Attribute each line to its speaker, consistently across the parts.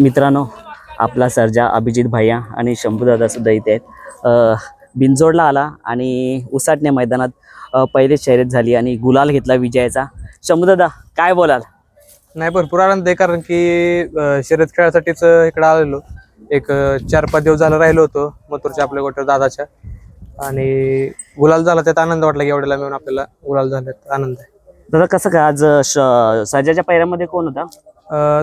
Speaker 1: मित्रांनो, आपला सर्जा, अभिजित भैया आणि शंभूदादा सुद्धा इथे आहेत. बिनजोडला आला आणि उसाटणे मैदानात पहिली शर्यत झाली आणि गुलाल घेतला विजयाचा. शंभूदादा, काय बोलाल?
Speaker 2: नाही, भरपूर आनंद आहे कारण की शर्यत खेळासाठीच इकडे आलेलो. एक 4-5 दिवस झालं राहिलो होतो मथुरच्या आपल्या गोट्यावर दादाच्या, आणि गुलाल झाला त्यात आनंद वाटला की एवढ्याला मिळून आपल्याला गुलाल झाल्यात आनंद आहे.
Speaker 1: दादा, कसं काय आज सर्जाच्या पैऱ्यामध्ये कोण होता?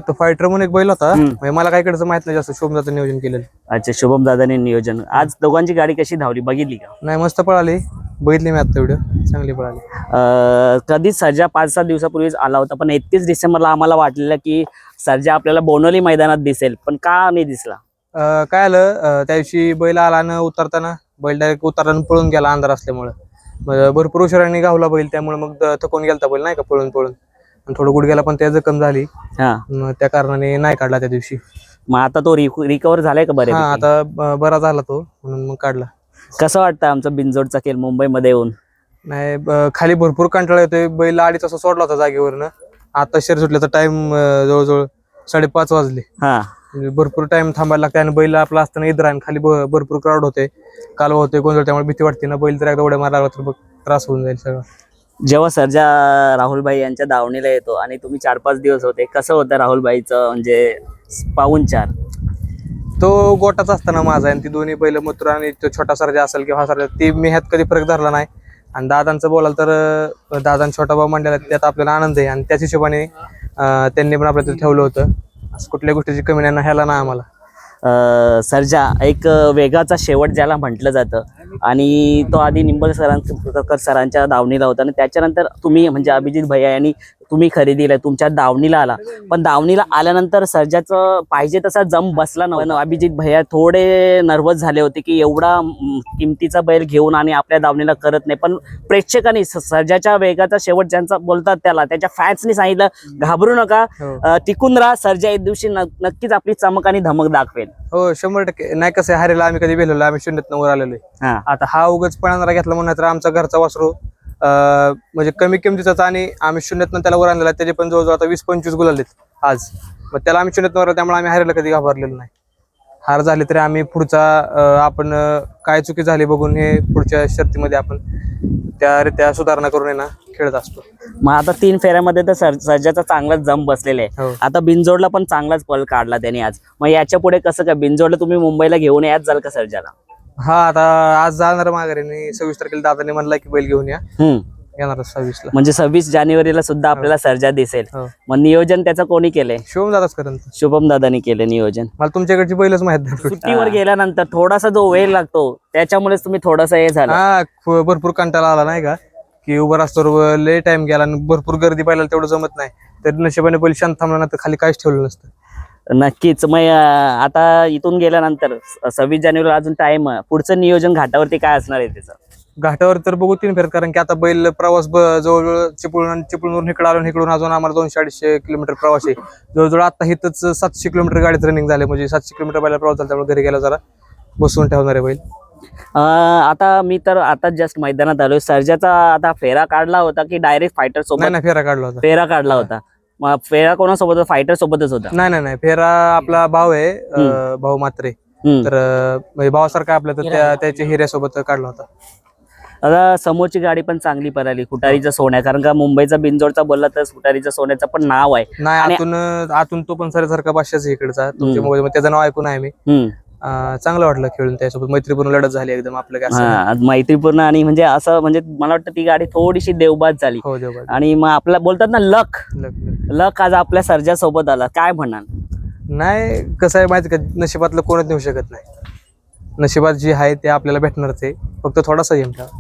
Speaker 2: तो फायटर म्हणून एक बैल होता, म्हणजे मला काय कडचं माहित नाही जास्त. शुभमदाचं नियोजन केलेलं.
Speaker 1: अच्छा, शुभम दादाने नियोजन. आज दोघांची गाडी कशी धावली बघितली का?
Speaker 2: नाही, मस्त पळाली, बघितली मी आता व्हिडिओ, चांगली पळाली.
Speaker 1: कधीच सर्जा 5-7 दिवसापूर्वीच आला होता, पण 31 डिसेंबरला आम्हाला वाटलेलं की सर्जा आपल्याला बोनवली मैदानात दिसेल, पण का नाही दिसला?
Speaker 2: काय आलं, त्या दिवशी बैल आला न उतरताना बैल डायरेक्ट उतरताना पळून गेला अंधार असल्यामुळे. भरपूर उशिराने गावला बैल, त्यामुळे मग थकून गेलता बैल नाही का पळून पळून, आणि थोडं गुडघ्याला पण त्या जखम झाली. त्या कारणाने नाही काढला त्या दिवशी.
Speaker 1: मग आता तो रिकवर झालाय का? बरे,
Speaker 2: आता बरा झाला तो, म्हणून मग काढला.
Speaker 1: कसं वाटतं आमचा बिनजोडचा खेळ मुंबईमध्ये येऊन?
Speaker 2: नाही, खाली भरपूर कंटाळा येतोय. बैल 2:30 वाजता सोडला होता जागेवरनं. आता शर्यत सुटल्याचा टाइम जवळजवळ 5:30 वाजले. भरपूर टाइम थांबायला लागते, आणि बैल आपला असताना इधर आणि खाली भरपूर क्राऊड होते, कालवा होते, गोंधळ, त्यामुळे भीती वाटते ना. बैल तर एकदा उड्या मारायला लागला तर बघ त्रास होऊन जाईल सगळं.
Speaker 1: जेव्हा सर्जा राहुलभाई यांच्या दावणीला येतो आणि तुम्ही 4-5 दिवस होते, कसं होतं राहुलभाईचं म्हणजे पाहुणचार?
Speaker 2: तो गोटाच असताना माझा, आणि ती दोन्ही बैल मथुर आणि तो छोटा सर्जा असेल किंवा हा सर्जा, ती मी ह्यात कधी फरक धरला नाही. आणि दादांचं बोलाल तर दादांचा छोटा भाऊ मंडळात, त्यात आपल्याला आनंद आहे, आणि त्याच हिशोबाने त्यांनी पण आपल्याला ठेवलं होतं. असं कुठल्या गोष्टीची कमी नाही ह्याला ना आम्हाला.
Speaker 1: सर्जा एक वेगाचा शेवट ज्याला म्हटलं जातं, आणि तो आधी निंबल सरांच्या दावणीला होता, आणि त्याच्यानंतर तुम्ही म्हणजे अभिजित भैया यांनी तुम्ही खरेदीला तुमच्या दावणीला आला. पण दावणीला आल्यानंतर सर्जाचं पाहिजे तसा जम बसला नव्हता. अभिजित भैया थोडे नर्वस झाले होते की एवढा किमतीचा बैल घेऊन आणि आपल्या दावणीला करत नाही. पण प्रेक्षकांनी सर्जाच्या वेगाचा शेवट ज्यांचा बोलतात त्याला, त्याच्या फॅन्सनी सांगितलं घाबरू नका, टिकून राहा, सर्जा एक दिवशी नक्कीच आपली चमक आणि धमक दाखवेल.
Speaker 2: हो, 100%. नाही कसं हारेला आम्ही कधी भेटलो, आम्ही 0-वर वर आलेलो आहे. आता हा उगाच पळणारा घेतला म्हणून तर आमचा घरचा वासरू म्हणजे कमी किमतीचाच, आणि आम्ही 0 त्याला वर आणलेला. त्याचे पण जवळजवळ आता 20-25 गुलाल आज. मग त्याला आम्ही 0 वर, त्यामुळे आम्ही हारेला कधी घाबरलेलो नाही. हार झाली तरी आम्ही पुढचा आपण काय चुकी झाली बघून हे पुढच्या शर्तीमध्ये आपण त्या सुधारणा करून ना खेळत असतो.
Speaker 1: मग आता 3 फेऱ्यामध्ये तर सर्जाचा चांगलाच जम बसलेला आहे. आता बिनजोडला पण चांगलाच पळ काढला त्याने आज. मग याच्या पुढे कसं काय बिनजोडला तुम्ही मुंबईला घेऊन याच जाल का सर्जाला?
Speaker 2: हा, आता आज जाणार माघारी. 26 तारखेला दादाने म्हणला की बैल घेऊन या, येणार 26 ला.
Speaker 1: म्हणजे 26 जानेवारीला सुद्धा आपल्याला सर्जा दिसेल. मग नियोजन त्याचं कोणी केलंय?
Speaker 2: शुभम दादाच करेन.
Speaker 1: शुभम दादानी केलं नियोजन.
Speaker 2: मला तुमच्याकडची बैलच माहित नाही.
Speaker 1: सुट्टीवर गेल्यानंतर थोडासा जो वेळ लागतो त्याच्यामुळेच तुम्ही थोडासा हे झाला.
Speaker 2: हा, भरपूर कंटाळा आला नाही का, की उभं असतो लय टाइम गेला, आणि भरपूर गर्दी पाहिला तेवढं जमत नाही. तर नशिबाने बैल शांत थांबला ना तर खाली काहीच ठेवलं नसतं.
Speaker 1: नक्कीच. मग आता इथून गेल्यानंतर 26 जानेवारीला अजून टाइम, पुढचं नियोजन घाटावरती काय असणार आहे त्याचं?
Speaker 2: घाटावर तर बघू 3 फेऱ्यात, कारण की आता बैल प्रवास जवळजवळ चिपळूणवरून इकडे आलो, इकडून अजून आम्हाला 200-250 किलोमीटर प्रवास आहे. जवळजवळ आता इथंच 700 किलोमीटर गाडीत रनिंग झाले, म्हणजे 700 किलोमीटर बैला प्रवास झाला, त्यामुळे घरी गेला जरा बसवून ठेवणार आहे बैल.
Speaker 1: आता मी तर आता जस्ट मैदानात आलोय. सर्जाचा आता फेरा काढला होता की डायरेक्ट फायटर सोबत?
Speaker 2: नाही, फेरा काढला होता.
Speaker 1: फेरा काढला होता. मग फेरा कोणासोबत होता? फायटर सोबतच होता?
Speaker 2: नाही, फेरा आपला भाऊ आहे, भाऊ मात्रे, तर म्हणजे भावासारखा आपल्या, तर त्याच्या हिऱ्यासोबत काढला होता.
Speaker 1: आता समोरची गाडी पण चांगली पळाली, खुटारीचा सोन्या. कारण का मुंबईचा बिनजोडचा बोलला तर खुटारीचा सोन्याचं पण नाव आहे.
Speaker 2: नाही, आतून तो पण सारखा भाषाच इकडचा तुमच्या मोबाईल मध्ये, त्याचं नाव ऐकून आहे मी. चांगलं वाटलं खेळून त्यासोबत. मैत्रीपूर्ण लढत झाली एकदम आपल्या.
Speaker 1: मैत्रीपूर्ण, आणि म्हणजे असं म्हणजे मला वाटतं ती गाडी थोडीशी देवबाद झाली.
Speaker 2: हो, देवबाद.
Speaker 1: आणि मग आपला बोलतात ना लक आज आपल्या सर्जा सोबत आला. काय म्हणाल?
Speaker 2: नाही, कसं आहे माहिती का, नशिबातलं कोणच नेऊ शकत नाही. नशिबात जी आहे ते आपल्याला भेटणारच आहे, फक्त थोडासा गेम ठेवा.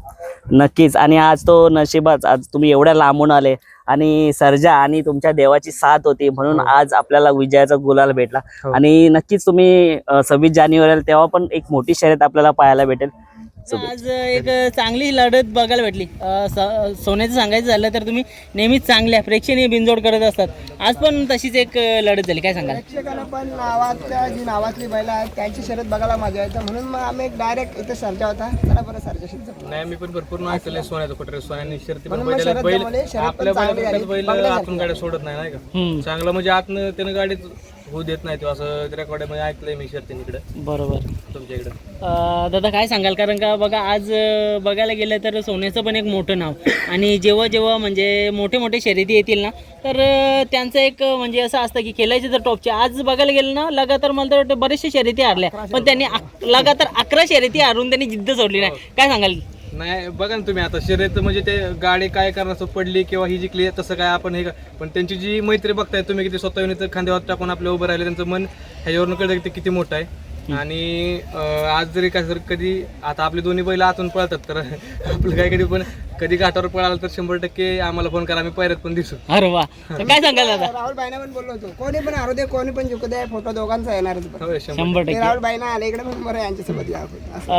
Speaker 1: नक्कीच. आणि आज तो नशिबाच, आज तुम्ही एवढ्या लांबून आले आणि सर्जा आणि तुमच्या देवाची साथ होती, म्हणून आज आपल्याला विजयाचा गुलाल भेटला. आणि नक्कीच तुम्ही 26 जानेवारीला तेव्हा पण एक मोठी शर्यत आपल्याला पाहायला भेटेल.
Speaker 3: आज एक चांगली लढत बघायला भेटली. सोन्याचं सांगायचं झालं तर तुम्ही नेहमीच चांगल्या प्रेक्षणीय बिनजोड करत असतात. आज पण तशीच एक लढत झाली, काय सांगाल?
Speaker 4: प्रेक्षकांना पण जी नावातली बैल आहेत त्यांची शर्यत बघायला मजा येतं, म्हणून मग आम्ही डायरेक्ट इथे सरजा होता. चला बरं सरजाशीच जाऊ.
Speaker 2: नाही मी पण भरपूर नाव ऐकलंय सोन्याचं कुठे सोन्याने शर्ती पण
Speaker 4: म्हणून मग
Speaker 2: बैल
Speaker 4: शर्यत जमवली, शर्यत पण
Speaker 2: आपल्या
Speaker 4: चांगली
Speaker 2: बैलात
Speaker 4: झाली.
Speaker 2: बैल
Speaker 4: बघण्यासारखी
Speaker 2: आतून गाड्या सोडत नाही का चांगलं म्हणजे आतनं त्यानं गाडीत होऊ देत नाही तो असं रेकॉर्ड मध्ये ऐकलंय मी शर्तीने
Speaker 3: बरोबर.
Speaker 2: तुमच्या इकडे.
Speaker 3: दादा काय सांगाल, कारण का बघा आज बघायला गेलं तर सोन्याचं पण एक मोठं नाव, आणि जेव्हा जेव्हा म्हणजे मोठे मोठे शर्यती येतील ना तर त्यांचं एक म्हणजे असं असतं की खेळायचे तर टॉपचे. आज बघायला गेलं ना लगातार मला तर वाटतं बरेचशा शर्यती हारल्या, पण त्यांनी लगातार 11 शर्यती हारून त्यांनी जिद्द सोडली नाही. काय सांगाल?
Speaker 2: नाही बघा ना तुम्ही आता शर्यत म्हणजे ते गाडी काय करणार पडली किंवा ही जिंकली तसं काय आपण हे पण त्यांची जी मैत्री बघताय तुम्ही किती स्वतःहून इथं खांद्यावर टाकून आपले उभं राहिले त्यांचं मन ह्याच्यावरून कळतं की ते किती मोठं आहे. आणि आज जरी काय जर कधी आता आपली दोन्ही बैल आतून पळतात तर आपलं काय कधी पण कधी घाटावर पळालं तर 100% आम्हाला फोन करा, आम्ही पैऱ्यात पण दिसू.
Speaker 3: अरे वा, तर काय सांगाल दादा?
Speaker 4: राहुल बाईना पण बोललो होतो, कोणी पण हारू दे कोणी पण जिंकू दे, फोटो दोघांचा येणारच.
Speaker 2: होय, 100%.
Speaker 3: शंभर
Speaker 4: राहुल बाईना आले इकडे पण बरं यांच्यासोबत या.
Speaker 3: टक्के